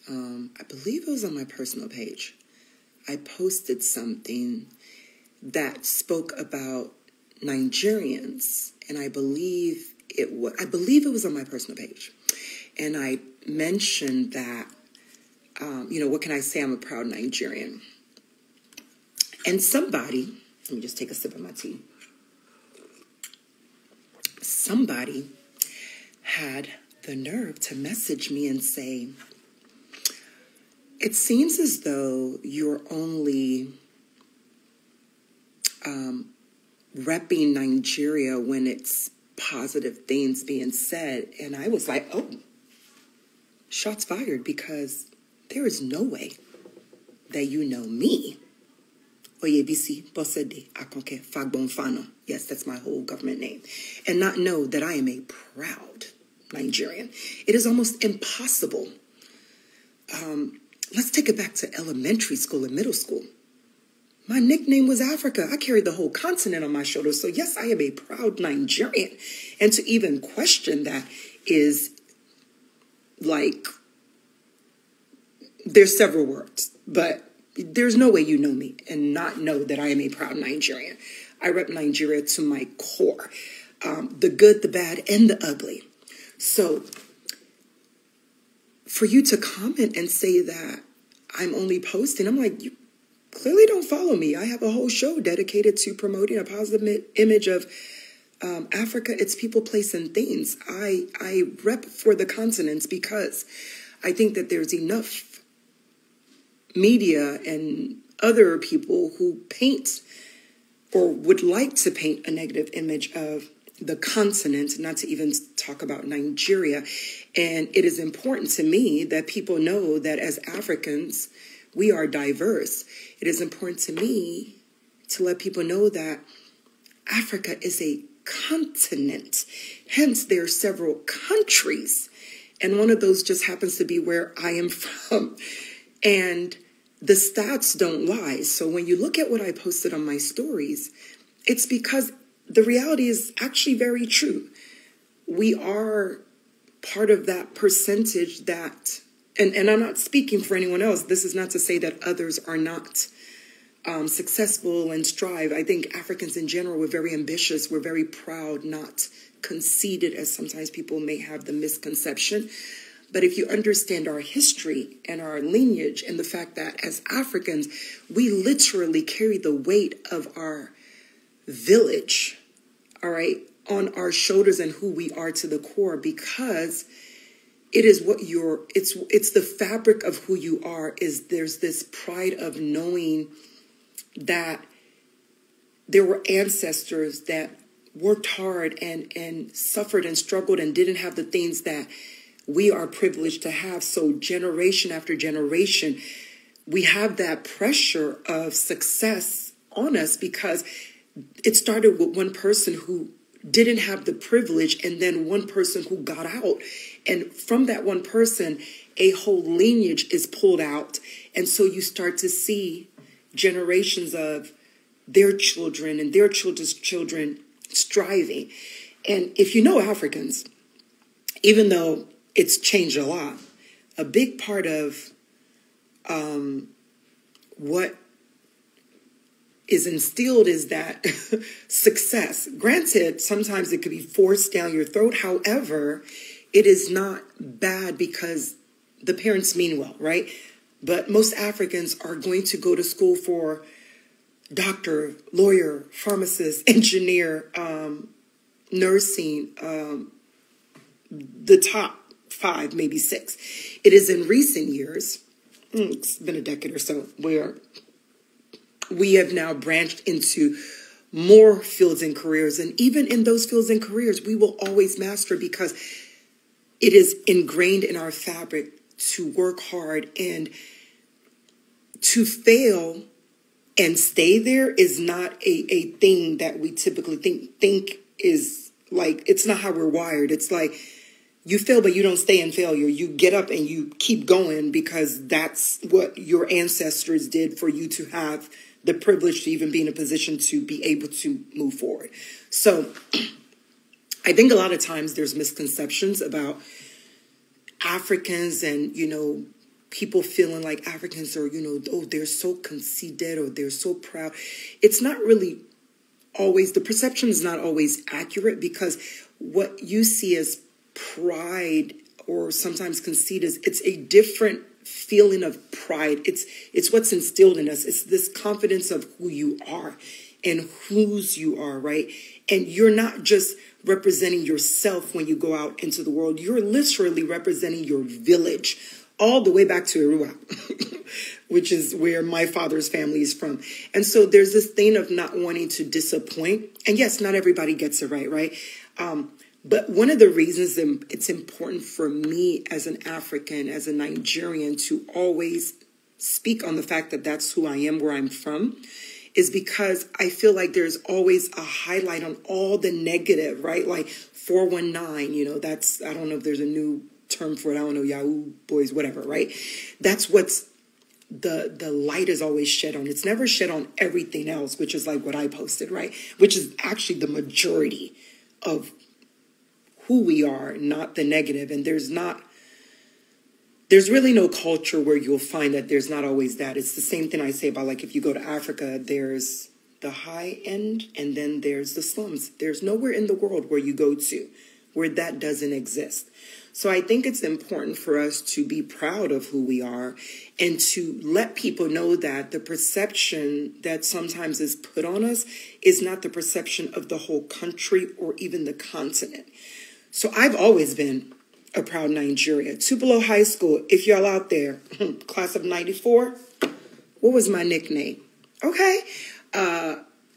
I believe it was on my personal page. I posted something that spoke about Nigerians, and I believe it was on my personal page. And I mentioned that, what can I say? I'm a proud Nigerian. And somebody, let me just take a sip of my tea. Somebody had the nerve to message me and say, it seems as though you're only repping Nigeria when it's positive things being said. And I was like, oh, shots fired, because there is no way that you know me. Oye Bisi Fannoh. Yes, that's my whole government name. And not know that I am a proud Nigerian. It is almost impossible. Let's take it back to elementary school and middle school. My nickname was Africa. I carried the whole continent on my shoulders. So yes, I am a proud Nigerian. And to even question that is like, there's several words, but there's no way you know me and not know that I am a proud Nigerian. I rep Nigeria to my core, the good, the bad, and the ugly. So for you to comment and say that I'm only posting, I'm like, you clearly don't follow me. I have a whole show dedicated to promoting a positive image of Africa, its people, place, and things. I rep for the continents because I think that there's enough media and other people who paint or would like to paint a negative image of the continent, not to even talk about Nigeria. And it is important to me that people know that as Africans, we are diverse. It is important to me to let people know that Africa is a continent. Hence, there are several countries. And one of those just happens to be where I am from. And the stats don't lie. So when you look at what I posted on my stories, it's because the reality is actually very true. We are part of that percentage that, and I'm not speaking for anyone else. This is not to say that others are not successful and strive. I think Africans in general, we're very ambitious. We're very proud, not conceited, as sometimes people may have the misconception. But if you understand our history and our lineage and the fact that as Africans, we literally carry the weight of our village, all right, on our shoulders and who we are to the core, because it is what it's the fabric of who you are. There's this pride of knowing that there were ancestors that worked hard and suffered and struggled and didn't have the things that we are privileged to have. So generation after generation, we have that pressure of success on us because it started with one person who didn't have the privilege and then one person who got out. And from that one person, a whole lineage is pulled out. And so you start to see generations of their children and their children's children striving. And if you know Africans, even though it's changed a lot, a big part of what is instilled is that success. Granted, sometimes it could be forced down your throat. However, it is not bad because the parents mean well, right? But most Africans are going to go to school for doctor, lawyer, pharmacist, engineer, nursing, the top 5, maybe 6. It is in recent years, it's been a decade or so, where we have now branched into more fields and careers. And even in those fields and careers, we will always master because it is ingrained in our fabric to work hard, and to fail and stay there is not a thing that we typically think is like, it's not how we're wired. It's like you fail, but you don't stay in failure. You get up and you keep going because that's what your ancestors did for you to have the privilege to even be in a position to be able to move forward. So I think a lot of times there's misconceptions about Africans and, people feeling like Africans are, oh, they're so conceited or they're so proud. It's not really always, the perception is not always accurate, because what you see as pride or sometimes conceit is, it's a different feeling of pride. It's what's instilled in us. It's this confidence of who you are and whose you are, right? And you're not just representing yourself when you go out into the world. You're literally representing your village, all the way back to Aruba, which is where my father's family is from. And so there's this thing of not wanting to disappoint. And yes, not everybody gets it right? But one of the reasons that it's important for me as an African, as a Nigerian, to always speak on the fact that that's who I am, where I'm from, is because I feel like there's always a highlight on all the negative, right? Like 419, that's, I don't know if there's a new term for it. I don't know, Yahoo boys, whatever, right? That's what's the light is always shed on. It's never shed on everything else, which is like what I posted, right? Which is actually the majority of who we are, not the negative. And there's really no culture where you'll find that there's not always that. It's the same thing I say about, like, if you go to Africa, there's the high end and then there's the slums. There's nowhere in the world where you go to where that doesn't exist. So I think it's important for us to be proud of who we are and to let people know that the perception that sometimes is put on us is not the perception of the whole country or even the continent. So I've always been a proud Nigerian. Tupelo High School, if y'all out there, class of 94, what was my nickname? Okay.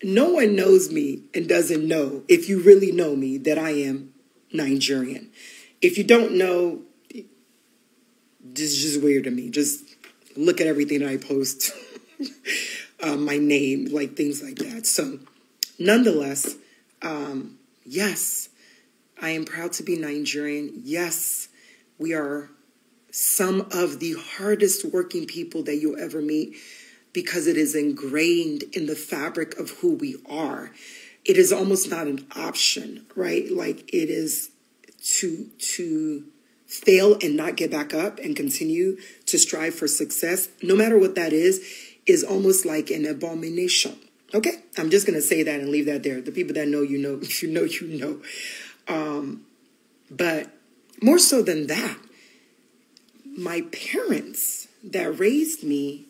No one knows me and doesn't know, if you really know me, that I am Nigerian. If you don't know, this is just weird to me. Just look at everything I post, my name, like things like that. So nonetheless, yes, I am proud to be Nigerian. Yes, we are some of the hardest working people that you'll ever meet, because it is ingrained in the fabric of who we are. It is almost not an option, right? Like, it is to fail and not get back up and continue to strive for success, no matter what that is almost like an abomination. Okay? I'm just going to say that and leave that there. The people that know, you know. If you know, you know. But more so than that, my parents that raised me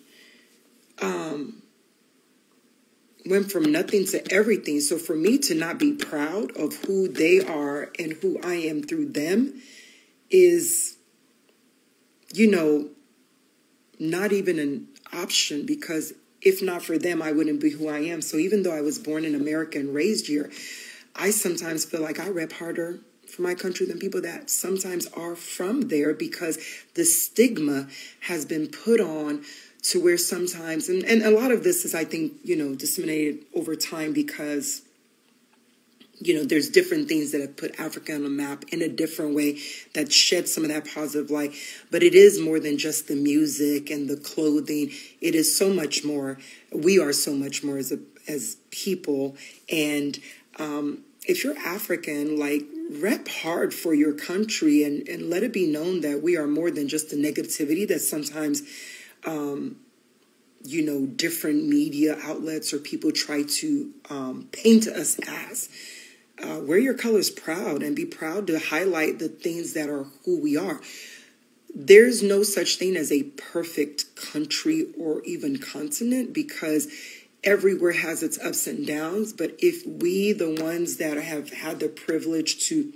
went from nothing to everything. So for me to not be proud of who they are and who I am through them is, not even an option, because if not for them, I wouldn't be who I am. So even though I was born in America and raised here, I sometimes feel like I rep harder for my country than people that sometimes are from there, because the stigma has been put on to where sometimes, and a lot of this is, I think, disseminated over time, because, there's different things that have put Africa on the map in a different way that shed some of that positive light. But it is more than just the music and the clothing. It is so much more. We are so much more as people. And if you're African, like, rep hard for your country and let it be known that we are more than just the negativity that sometimes different media outlets or people try to paint us as. Wear your colors proud and be proud to highlight the things that are who we are. There's no such thing as a perfect country or even continent, because everywhere has its ups and downs. But if we, the ones that have had the privilege to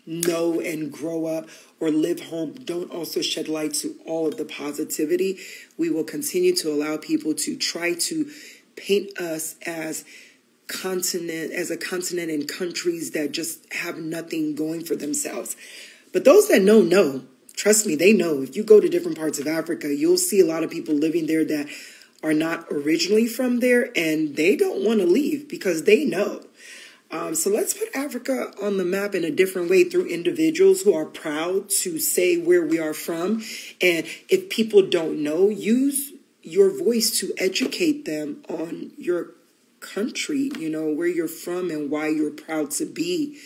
know and grow up or live home, don't also shed light to all of the positivity, we will continue to allow people to try to paint us as a continent and countries that just have nothing going for themselves. But those that know, trust me, they know. If you go to different parts of Africa, you'll see a lot of people living there that are not originally from there, and they don't want to leave because they know. So let's put Africa on the map in a different way through individuals who are proud to say where we are from. And if people don't know, use your voice to educate them on your country, where you're from and why you're proud to be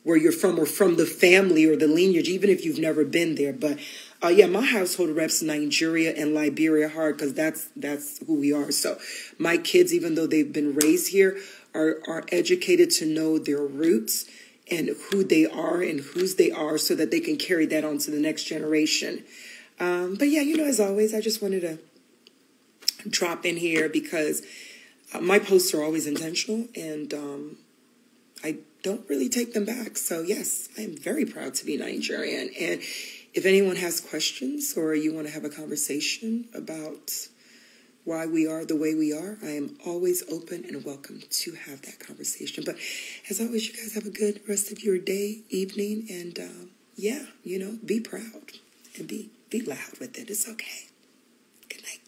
where you're from, or from the family or the lineage, even if you've never been there. But Yeah, my household reps Nigeria and Liberia hard because that's who we are. So my kids, even though they've been raised here, are educated to know their roots and who they are and whose they are so that they can carry that on to the next generation. But yeah, as always, I just wanted to drop in here because my posts are always intentional and I don't really take them back. So yes, I am very proud to be Nigerian. And if anyone has questions or you want to have a conversation about why we are the way we are, I am always open and welcome to have that conversation. But as always, you guys have a good rest of your day, evening, and be proud and be loud with it. It's okay. Good night.